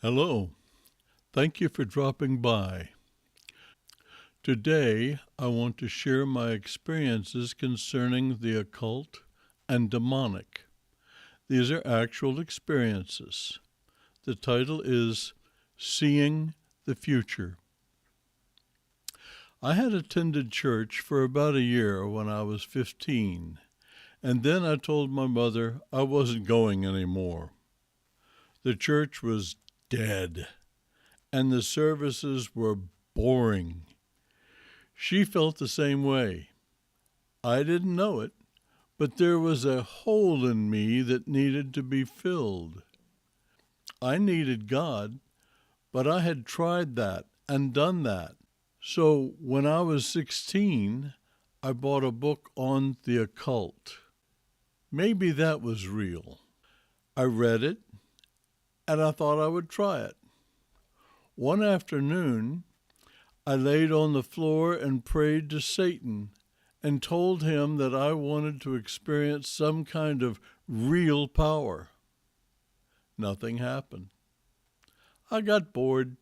Hello. Thank you for dropping by. Today, I want to share my experiences concerning the occult and demonic. These are actual experiences. The title is Seeing the Future. I had attended church for about a year when I was 15, and then I told my mother I wasn't going anymore. The church was dead, and the services were boring. She felt the same way. I didn't know it, but there was a hole in me that needed to be filled. I needed God, but I had tried that and done that. So when I was 16, I bought a book on the occult. Maybe that was real. I read it, and I thought I would try it. One afternoon, I laid on the floor and prayed to Satan and told him that I wanted to experience some kind of real power. Nothing happened. I got bored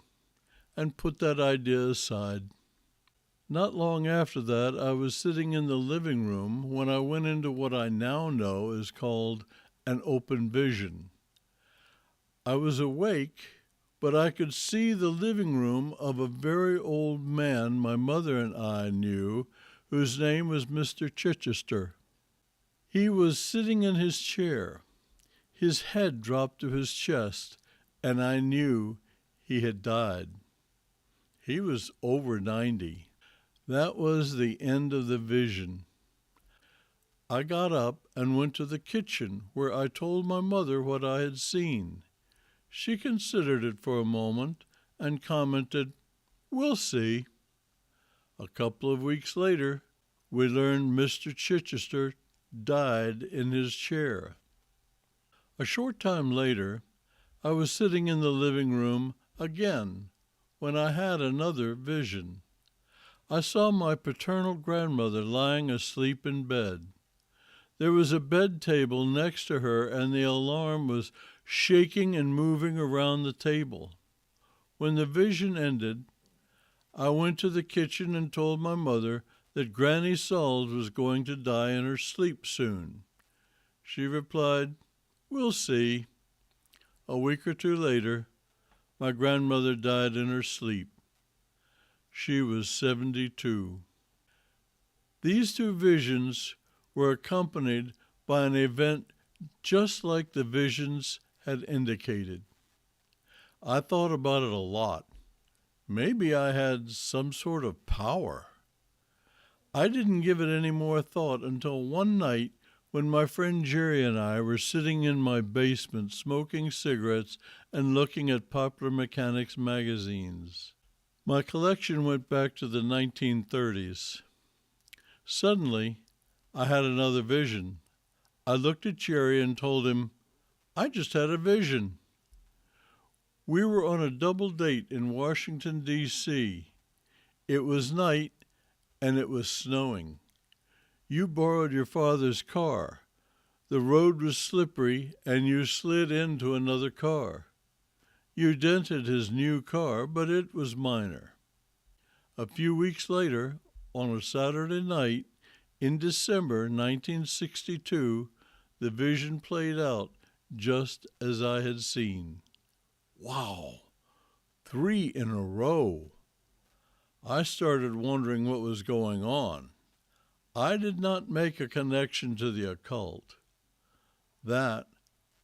and put that idea aside. Not long after that, I was sitting in the living room when I went into what I now know is called an open vision. I was awake, but I could see the living room of a very old man my mother and I knew, whose name was Mr. Chichester. He was sitting in his chair. His head dropped to his chest, and I knew he had died. He was over 90. That was the end of the vision. I got up and went to the kitchen, where I told my mother what I had seen. She considered it for a moment and commented, "We'll see." A couple of weeks later, we learned Mr. Chichester died in his chair. A short time later, I was sitting in the living room again when I had another vision. I saw my paternal grandmother lying asleep in bed. There was a bed table next to her, and the alarm was shaking and moving around the table. When the vision ended, I went to the kitchen and told my mother that Granny Sauls was going to die in her sleep soon. She replied, "We'll see." A week or two later, my grandmother died in her sleep. She was 72. These two visions were accompanied by an event just like the visions had indicated. I thought about it a lot. Maybe I had some sort of power. I didn't give it any more thought until one night when my friend Jerry and I were sitting in my basement smoking cigarettes and looking at Popular Mechanics magazines. My collection went back to the 1930s. Suddenly, I had another vision. I looked at Jerry and told him, "I just had a vision." We were on a double date in Washington, D.C. It was night, and it was snowing. You borrowed your father's car. The road was slippery, and you slid into another car. You dented his new car, but it was minor. A few weeks later, on a Saturday night, in December 1962, the vision played out just as I had seen. Wow! 3 in a row. I started wondering what was going on. I did not make a connection to the occult. That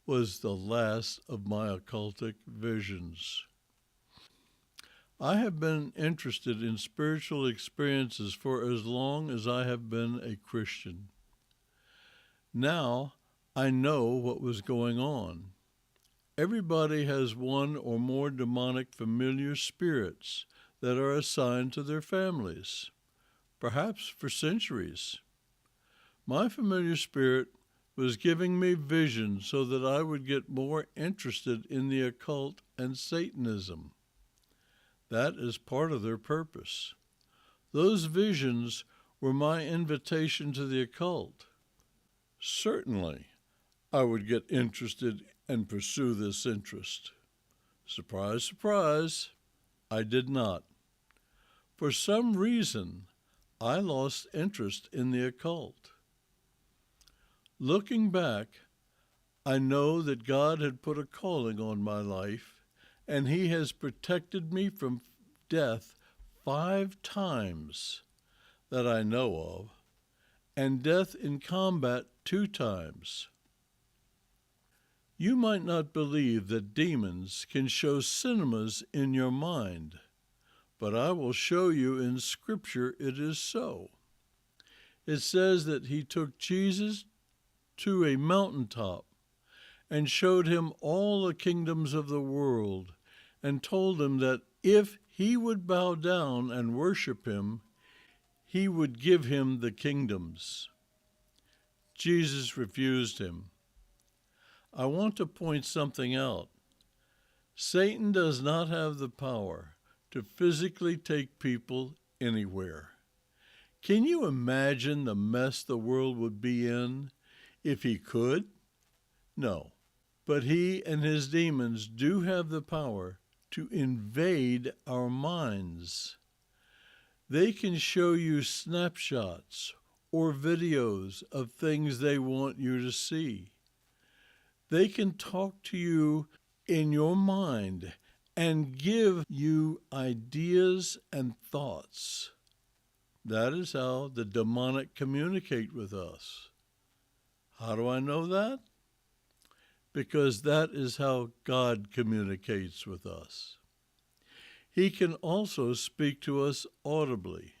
was the last of my occultic visions. I have been interested in spiritual experiences for as long as I have been a Christian. Now I know what was going on. Everybody has one or more demonic familiar spirits that are assigned to their families, perhaps for centuries. My familiar spirit was giving me visions so that I would get more interested in the occult and Satanism. That is part of their purpose. Those visions were my invitation to the occult. Certainly, I would get interested and pursue this interest. Surprise, surprise, I did not. For some reason, I lost interest in the occult. Looking back, I know that God had put a calling on my life, and He has protected me from death 5 times that I know of, and death in combat 2 times. You might not believe that demons can show cinemas in your mind, but I will show you in Scripture it is so. It says that He took Jesus to a mountaintop and showed him all the kingdoms of the world, and told him that if he would bow down and worship him, he would give him the kingdoms. Jesus refused him. I want to point something out. Satan does not have the power to physically take people anywhere. Can you imagine the mess the world would be in if he could? No. But he and his demons do have the power to invade our minds. They can show you snapshots or videos of things they want you to see. They can talk to you in your mind and give you ideas and thoughts. That is how the demonic communicate with us. How do I know that? Because that is how God communicates with us. He can also speak to us audibly.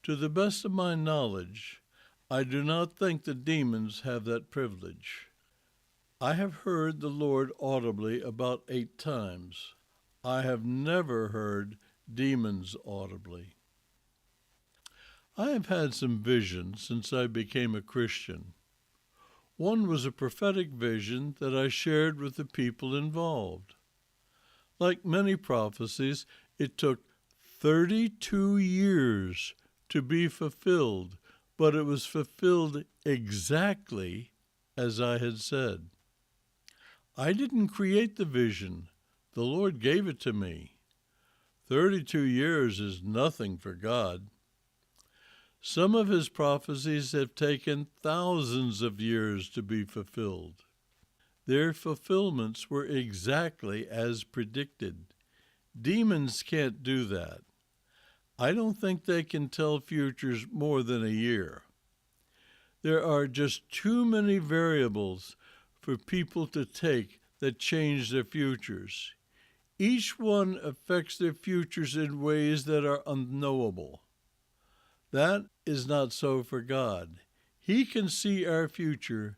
To the best of my knowledge, I do not think the demons have that privilege. I have heard the Lord audibly about 8 times. I have never heard demons audibly. I have had some visions since I became a Christian. One was a prophetic vision that I shared with the people involved. Like many prophecies, it took 32 years to be fulfilled, but it was fulfilled exactly as I had said. I didn't create the vision. The Lord gave it to me. 32 years is nothing for God. Some of his prophecies have taken thousands of years to be fulfilled. Their fulfillments were exactly as predicted. Demons can't do that. I don't think they can tell futures more than a year. There are just too many variables for people to take that change their futures. Each one affects their futures in ways that are unknowable. That is not so for God. He can see our future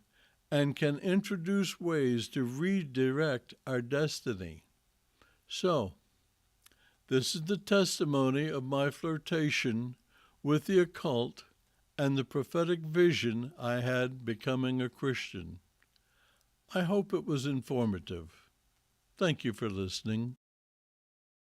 and can introduce ways to redirect our destiny. So, this is the testimony of my flirtation with the occult and the prophetic vision I had becoming a Christian. I hope it was informative. Thank you for listening.